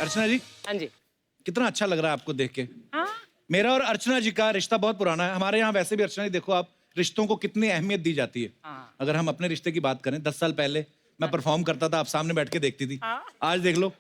अर्चना जी, हाँ जी। कितना अच्छा लग रहा है आपको देख के। हाँ? मेरा और अर्चना जी का रिश्ता बहुत पुराना है। हमारे यहाँ वैसे भी अर्चना जी देखो आप, रिश्तों को कितनी अहमियत दी जाती है। हाँ। अगर हम अपने रिश्ते की बात करें, 10 साल पहले मैं परफॉर्म करता था, आप सामने बैठ के देखती थी। हाँ। आज देख लो,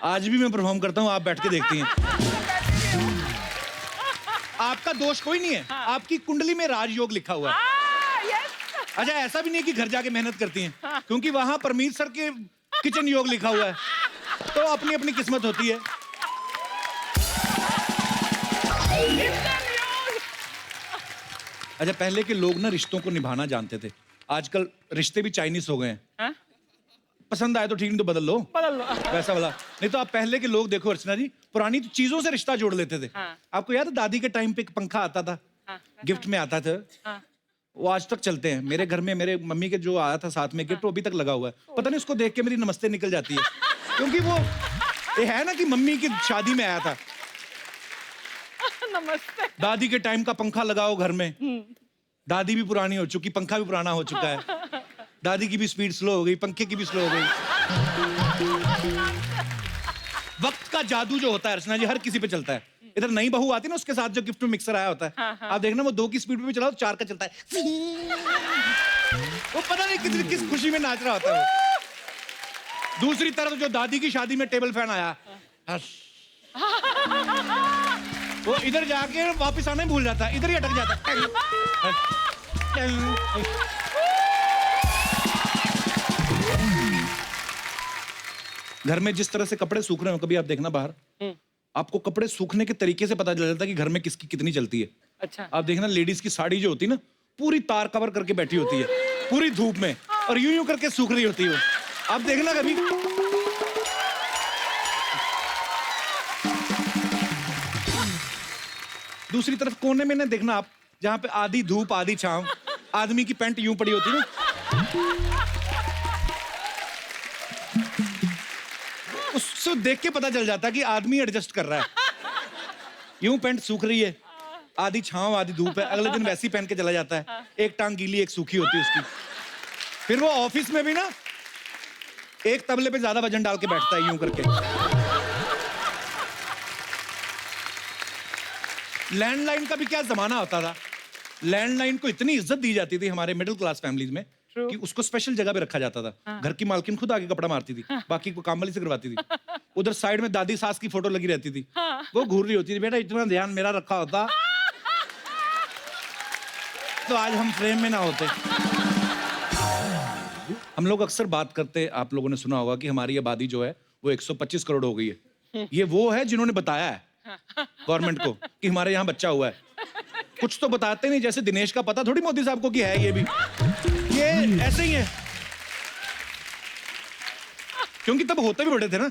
आज भी मैं परफॉर्म करता हूँ, आप बैठ के देखती हैं। आपका दोष कोई नहीं है, आपकी कुंडली में राजयोग लिखा हुआ है। यस। अच्छा, ऐसा भी नहीं कि घर जाके मेहनत करती हैं, क्योंकि वहां परमीत सर के किचन योग लिखा हुआ है, तो अपनी अपनी किस्मत होती है। अच्छा, पहले के लोग ना रिश्तों को निभाना जानते थे, आजकल रिश्ते भी चाइनीज हो गए हैं। हाँ? पसंद आए तो ठीक, नहीं तो बदल लो, बदल लो। वैसा वाला। नहीं तो आप पहले के लोग देखो अर्चना जी, पुरानी चीजों से रिश्ता जोड़ लेते थे। हाँ। आपको याद है दादी के टाइम पे एक पंखा आता था, हाँ। गिफ्ट में आता था, हाँ। वो आज तक चलते हैं। मेरे घर में मेरे मम्मी के जो आया था साथ में गिफ्ट, वो अभी तक लगा हुआ है। पता नहीं उसको देख के मेरी नमस्ते निकल जाती है, क्योंकि वो ये है ना कि मम्मी की शादी में आया था। नमस्ते। दादी के टाइम का पंखा लगाओ घर में, दादी भी पुरानी हो चुकी, पंखा भी पुराना हो चुका है, दादी की भी स्पीड स्लो हो गई, पंखे की भी स्लो हो गई। वक्त का जादू जो होता है अर्चना जी, हर किसी पे चलता है। इधर नई बहू आती है ना, उसके साथ जो गिफ्ट में मिक्सर आया होता है, आप देखना वो 2 की स्पीड पे भी चलाओ, 4 का चलता है। वो पता नहीं किस खुशी में नाच रहा होता है वो। दूसरी तरफ जो दादी की शादी में टेबल फैन आया, हस। वो इधर जाके वापस आना ही भूल जाता है, इधर ही अटक जाता है। घर में जिस तरह से कपड़े सूख रहे हो, कभी आप देखना बाहर, आपको कपड़े सूखने के तरीके से पता चल जाता है कि घर में किसकी कितनी चलती है। अच्छा। आप देखना लेडीज की साड़ी जो होती है ना, पूरी तार कवर करके बैठी होती है पूरी धूप में, और यूं यूं करके सूख रही होती है वो। आप देखना कभी। दूसरी तरफ कोने में ना देखना आप, जहां पे आधी धूप आधी छांव, आदमी की पैंट यूं पड़ी होती है ना, उससे देख के पता चल जाता है कि आदमी एडजस्ट कर रहा है। यूं पैंट सूख रही है, आधी छांव आधी धूप है, अगले दिन वैसी पहन के चला जाता है, एक टांग गीली एक सूखी होती है उसकी। फिर वो ऑफिस में भी ना एक तबले पे ज्यादा वजन डाल के बैठता है यूं करके। लैंडलाइन का भी क्या जमाना होता था, लैंडलाइन को इतनी इज्जत दी जाती थी हमारे मिडिल क्लास फैमिलीज में कि उसको स्पेशल जगह पे रखा जाता था। घर की मालकिन खुद आके कपड़ा मारती थी, बाकी को काम वाली से करवाती थी। उधर साइड में दादी सास की फोटो लगी रहती थी, वो घूर रही होती थी, बेटा इतना ध्यान मेरा रखा होता तो आज हम फ्रेम में ना होते। हम लोग अक्सर बात करते, आप लोगों ने सुना होगा कि हमारी आबादी जो है वो 125 करोड़ हो गई है। ये वो है जिन्होंने बताया है गवर्नमेंट को कि हमारे यहाँ बच्चा हुआ है। कुछ तो बताते नहीं, जैसे दिनेश का पता थोड़ी मोदी साहब को कि है ये भी, ये ऐसे ही है, क्योंकि तब होते भी बड़े थे ना।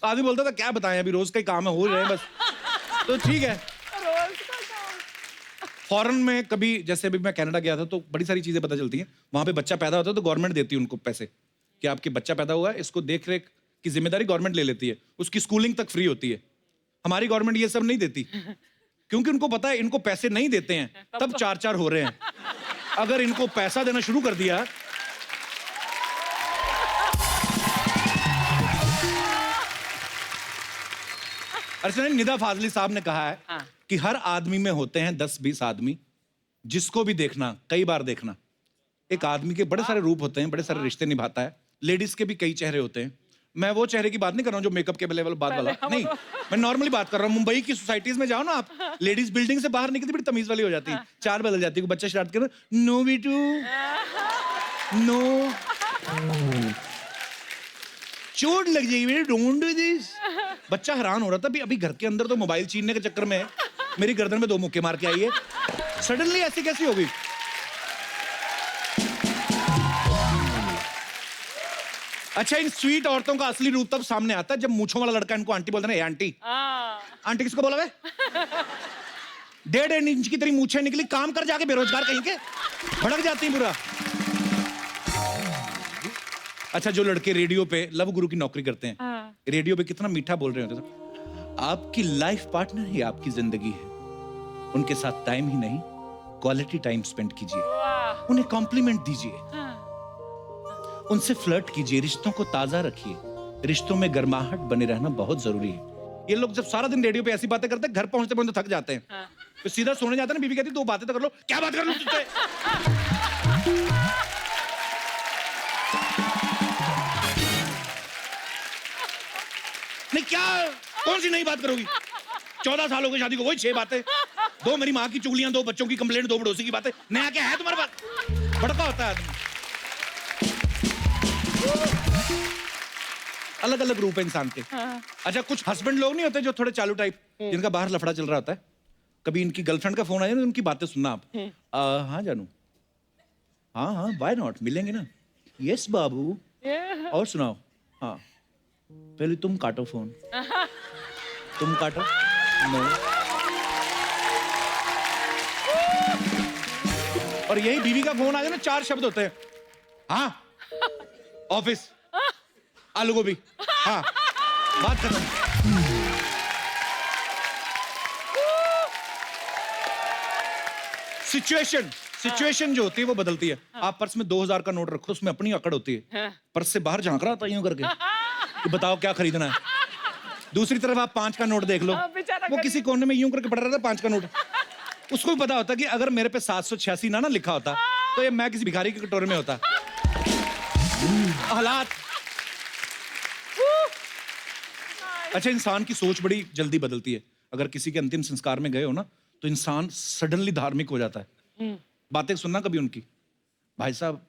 आदमी बोलता था क्या बताएं, अभी रोज का ही काम है, हो रहे बस, तो ठीक है। रोज का काम। फॉरेन में कभी, जैसे अभी मैं कनाडा गया था, तो बड़ी सारी चीजें पता चलती हैं। वहां पे बच्चा पैदा होता है तो गवर्नमेंट देती है उनको पैसे कि आपके बच्चा पैदा हुआ है, इसको देख रेख की जिम्मेदारी गवर्नमेंट ले लेती है, उसकी स्कूलिंग तक फ्री होती है। हमारी गवर्नमेंट ये सब नहीं देती, क्योंकि उनको पता है इनको पैसे नहीं देते हैं तब 4-4 हो रहे हैं। अगर इनको पैसा देना शुरू कर दिया, अर्चना, निदा फाजली साहब ने कहा है कि हर आदमी में होते हैं 10-20 आदमी, जिसको भी देखना कई बार देखना। एक आदमी के बड़े सारे रूप होते हैं, बड़े सारे रिश्ते निभाता है। लेडीज के भी कई चेहरे होते हैं। मैं वो चेहरे की बात नहीं कर रहा हूँ जो मेकअप के लेवल बात वाला नहीं, मैं नॉर्मली बात कर रहा हूँ। मुंबई की सोसाइटीज में जाओ ना आप, लेडीज बिल्डिंग से बाहर निकलती बड़ी तमीज वाली हो जाती है, चार बदल जाती है। बच्चा शरारत कर, नो बीटू नो, चोट लग जाएगी बेटे, डोंट डू दिस। बच्चा हैरान हो रहा था, अभी घर के अंदर तो मोबाइल छीनने के चक्कर में मेरी गर्दन में 2 मुक्के मार के आई है, सडनली ऐसी कैसी हो गई। अच्छा, इन स्वीट औरतों का असली रूप तब सामने आता है जब मूंछों वाला लड़का इनको आंटी बोलता है। आंटी, आंटी किसको बोला वे? 1.5 इंच की तेरी मूंछें निकली, काम कर जाके बेरोजगार कहीं के, भड़क जाती हैं पूरा। अच्छा, जो लड़के रेडियो पे लव गुरु की नौकरी करते हैं, रेडियो पे कितना मीठा बोल रहे होते हैं, आपकी लाइफ पार्टनर ही आपकी जिंदगी है, उनके साथ टाइम ही नहीं क्वालिटी टाइम स्पेंड कीजिए, उन्हें कॉम्प्लीमेंट दीजिए, उनसे फ्लर्ट कीजिए, रिश्तों को ताजा रखिए, रिश्तों में गर्माहट बने रहना बहुत जरूरी है। ये लोग जब सारा दिन रेडियो पे ऐसी बातें करते हैं, घर पहुंचते पहुंचते थक जाते हैं। तो सीधा सोने जाते हैं ना, बीवी कहती दो बातें तो कर लो। क्या बात कर लो तुझसे? नहीं, क्या कौन सी नई बात करोगी? 14 साल हो गए शादी को, वही 6 बातें। दो मेरी माँ की चुगलियां, दो बच्चों की कंप्लेंट, दो पड़ोसी की बातें। नया क्या है तुम्हारे पास? भड़का होता है आदमी। अलग अलग रूप है इंसान के। अच्छा, कुछ हस्बैंड लोग नहीं होते जो थोड़े चालू टाइप, जिनका बाहर लफड़ा चल रहा होता है। कभी इनकी गर्लफ्रेंड का फोन आया ना, उनकी बातें सुनना आप। हाँ जानू, हाँ हाँ, व्हाई नॉट, मिलेंगे ना। यस बाबू, और सुनाओ। हाँ, पहले तुम काटो फोन। तुम काटो। नो। और यही बीवी का फोन आ जाए ना, 4 शब्द होते हैं। हाँ, ऑफिस, आलू गोभी, हाँ, बात खत्म। सिचुएशन जो होती है वो बदलती है। आप पर्स में 2000 का नोट रखो, उसमें अपनी अकड़ होती है। पर्स से बाहर झांक रहा था यूं करके कि बताओ क्या खरीदना है। दूसरी तरफ आप 5 का नोट देख लो, वो किसी कोने में यूं करके पड़ रहा था 5 का नोट। उसको भी पता होता कि अगर मेरे पे 786 ना लिखा होता तो ये मैं किसी भिखारी के कटोरे में होता। हालात। अच्छा, इंसान की सोच बड़ी जल्दी बदलती है। अगर किसी के अंतिम संस्कार में गए हो ना, तो इंसान सडनली धार्मिक हो जाता है। बातें सुनना कभी उनकी, भाई साहब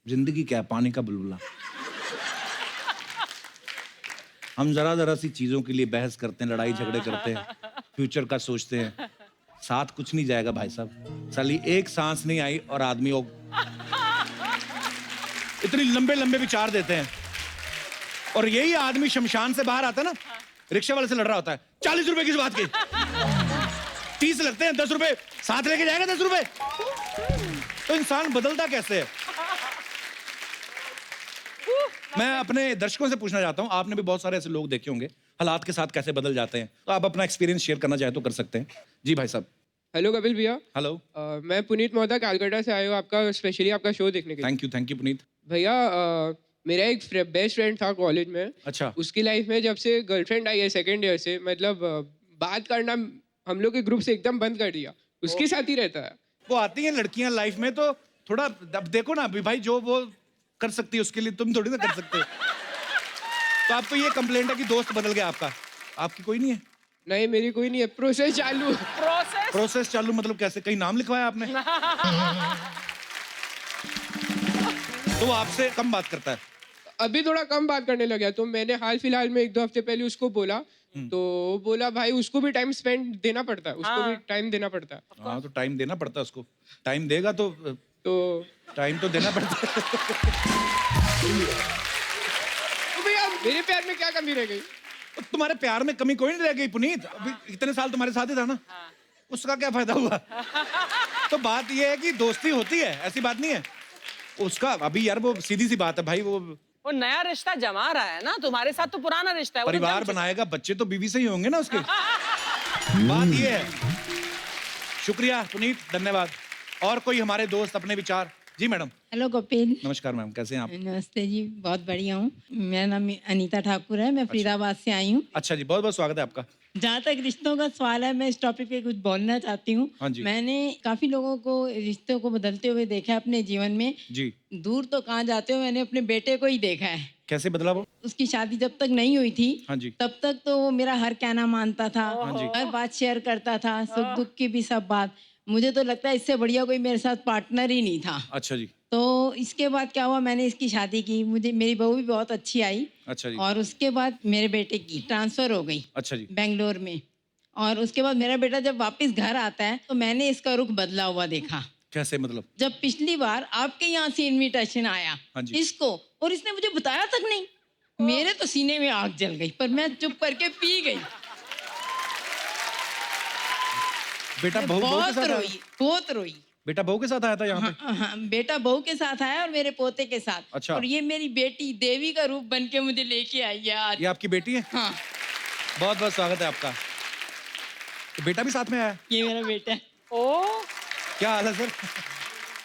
जिंदगी क्या है, पानी का बुलबुला। हम जरा जरा सी चीजों के लिए बहस करते हैं, लड़ाई झगड़े करते हैं, फ्यूचर का सोचते हैं। साथ कुछ नहीं जाएगा भाई साहब। साली एक सांस नहीं आई और आदमी इतनी लंबे लंबे विचार देते हैं। और यही आदमी शमशान से बाहर आता है ना, रिक्शा वाले से लड़ रहा होता है। 40 रुपए किस बात के? 30 लगते हैं, 10 रुपए साथ लेके जाएगा। 10 रुपए। तो इंसान बदलता कैसे है? मैं अपने दर्शकों से पूछना चाहता हूं, आपने भी बहुत सारे ऐसे लोग देखे होंगे, हालात के साथ कैसे बदल जाते हैं। तो आप अपना एक्सपीरियंस शेयर करना चाहे तो कर सकते हैं। जी भाई साहब। हेलो कपिल भैया। हेलो। मैं पुनीत मोहता कलकत्ता से आया हूँ आपका स्पेशली आपका शो देखने के लिए। Thank you Puneet. भैया मेरा एक बेस्ट फ्रेंड था कॉलेज में। अच्छा। उसकी लाइफ में जब से गर्लफ्रेंड आई है सेकेंड ईयर से, मतलब बात करना हम लोग के ग्रुप से एकदम बंद कर दिया। उसके साथ ही रहता है। वो आती हैं लड़कियां लाइफ में, तो थोड़ा अब देखो ना, अभी भाई जो वो कर सकती है उसके लिए तुम थोड़ी ना कर सकते। तो आपको ये कंप्लेंट है कि दोस्त बदल गया आपका? आपकी कोई नहीं है? नहीं, मेरी कोई नहीं है। प्रोसेस चालू मतलब कैसे? कहीं नाम लिखवाया आपने? तो वो आपसे कम बात करता है? अभी थोड़ा कम बात करने लगा। तो मैंने हाल फिलहाल में 1-2 हफ्ते पहले उसको बोला, तो बोला भाई उसको भी टाइम स्पेंड देना पड़ता है। उसको भी टाइम देना पड़ता है। हाँ, तो टाइम देना पड़ता है उसको। टाइम देगा तो टाइम तो देना पड़ता है। तो भैया मेरे प्यार में क्या कमी रह गई? तो तुम्हारे प्यार में कमी कोई नहीं रह गई पुनीत। अभी इतने साल तुम्हारे साथ ही था ना। उसका क्या फायदा हुआ? तो बात ये है कि दोस्ती होती है, ऐसी बात नहीं है। उसका अभी यार वो सीधी सी बात है भाई, वो नया रिश्ता जमा रहा है ना। तुम्हारे साथ तो पुराना रिश्ता है। परिवार बनाएगा, बच्चे तो बीवी से ही होंगे ना उसके। बात ये है। शुक्रिया पुनीत, धन्यवाद। और कोई हमारे दोस्त अपने विचार? जी मैडम। हेलो कपिल। नमस्कार मैम, कैसे हैं आप? नमस्ते जी, बहुत बढ़िया हूँ। मेरा नाम अनीता ठाकुर है, मैं फरीदाबाद से आई हूँ। अच्छा जी, बहुत बहुत स्वागत है आपका। जहाँ तक रिश्तों का सवाल है, मैं इस टॉपिक पे कुछ बोलना चाहती हूँ। हाँ जी। मैंने काफी लोगों को रिश्तों को बदलते हुए देखा है अपने जीवन में। जी। दूर तो कहाँ जाते हो, मैंने अपने बेटे को ही देखा है। कैसे बदला वो? उसकी शादी जब तक नहीं हुई थी, हाँ जी। तब तक तो वो मेरा हर कहना मानता था। हाँ जी। हर बात शेयर करता था, सुख दुख की भी सब बात। मुझे तो लगता है इससे बढ़िया कोई मेरे साथ पार्टनर ही नहीं था। अच्छा जी। तो इसके बाद क्या हुआ, मैंने इसकी शादी की, मुझे मेरी बहू भी बहुत अच्छी आई। अच्छा जी। और उसके बाद मेरे बेटे की ट्रांसफर हो गई। अच्छा जी। बेंगलोर में। और उसके बाद मेरा बेटा जब वापस घर आता है तो मैंने इसका रुख बदला हुआ देखा। कैसे मतलब? जब पिछली बार आपके यहाँ से इनविटेशन आया हाँ जी। इसको, और इसने मुझे बताया तक नहीं, मेरे तो सीने में आग जल गई, पर मैं चुप करके पी गई। बेटा बहू के बहुत साथ आया? रोई, बहुत रोई। बेटा बहू के साथ आया था यहाँ पे? हाँ, बेटा बहू के साथ आया और मेरे पोते के साथ। अच्छा। और ये मेरी बेटी देवी का रूप बन के मुझे लेके आई है आज। ये आपकी बेटी है? हाँ, बहुत बहुत स्वागत है आपका। तो बेटा भी साथ में आया? ये मेरा बेटा है। क्या हाल है सर?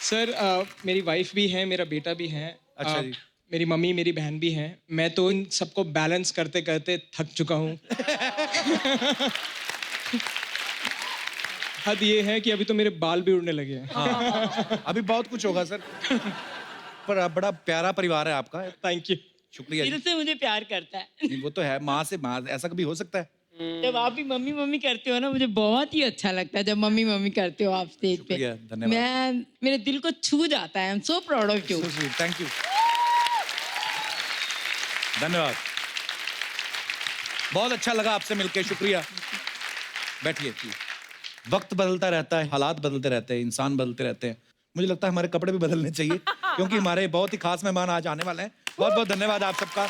सर मेरी वाइफ भी है, मेरा बेटा भी है। अच्छा जी। मेरी मम्मी मेरी बहन भी हैं। मैं तो इन सबको बैलेंस करते करते थक चुका हूँ। हद ये है कि अभी तो मेरे बाल भी उड़ने लगे हैं। हाँ, अभी बहुत कुछ होगा सर। पर अब बड़ा प्यारा परिवार है आपका। Thank you. शुक्रिया दिल जी। से मुझे प्यार करता है। नहीं, वो तो है, माँ से माँ, ऐसा कभी हो सकता है? जब आप भी मम्मी मम्मी करते हो ना, मुझे बहुत ही अच्छा लगता है जब मम्मी मम्मी करते हो आप स्टेज पे। शुक्रिया, धन्यवाद। मैं, मेरे दिल को छू जाता है। I am so proud of you. Thank you, धन्यवाद। बहुत अच्छा लगा आपसे मिलके, शुक्रिया। बैठिए। वक्त बदलता रहता है, हालात बदलते रहते हैं, इंसान बदलते रहते हैं। मुझे लगता है हमारे कपड़े भी बदलने चाहिए, क्योंकि हमारे बहुत ही खास मेहमान आज आने वाले हैं। बहुत बहुत धन्यवाद आप सबका।